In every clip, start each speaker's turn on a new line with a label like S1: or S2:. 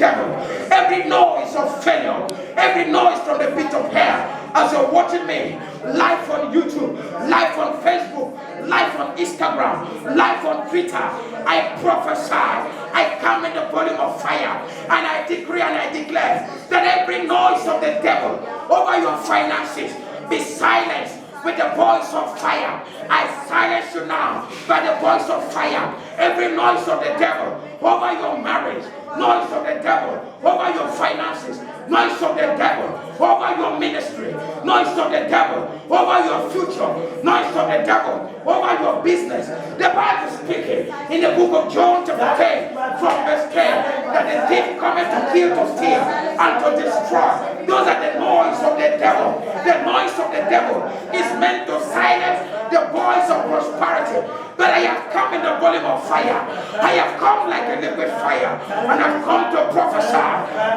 S1: devil, every noise of failure, every noise from the pit of hell. As you're watching me, live on YouTube, live on Facebook, live on Instagram, live on Twitter, I prophesy, I come in the volume of fire, and I decree and I declare that every noise of the devil over your finances be silenced with the voice of fire. I silence you now by the voice of fire. Every noise of the devil over your marriage, noise of the devil over your finances, noise of the devil over your ministry, noise of the devil over your future, noise of the devil over your business. The Bible is speaking in the book of John chapter 10 from verse 10 that the thief cometh to kill, to steal, and to destroy. Those are the noise of the devil. The noise of the devil is meant to silence the voice of prosperity. But I have come in the volume of fire. I have come like a liquid fire, and I've come to prophesy.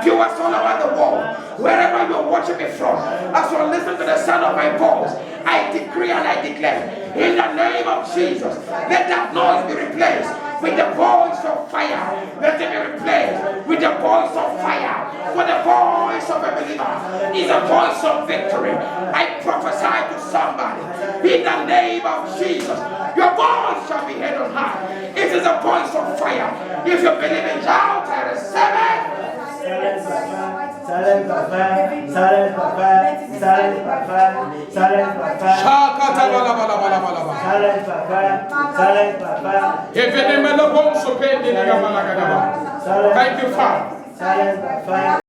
S1: Viewers all over the world, wherever you're watching me from, as you listen to the sound of my voice, I decree and I declare, in the name of Jesus, let that noise be replaced with the voice of fire. Let it be replaced with the voice of fire. For the voice of a believer is a voice of victory. I prophesy to somebody, in the name of Jesus, your voice shall be heard on high. It is a voice of fire. If you believe in shout, I receive it.
S2: Silence by fire, silence by fire, silence by fire, silence by fire, silence by fire, silence by fire.
S1: Thank you, Father.
S2: Silence by fire.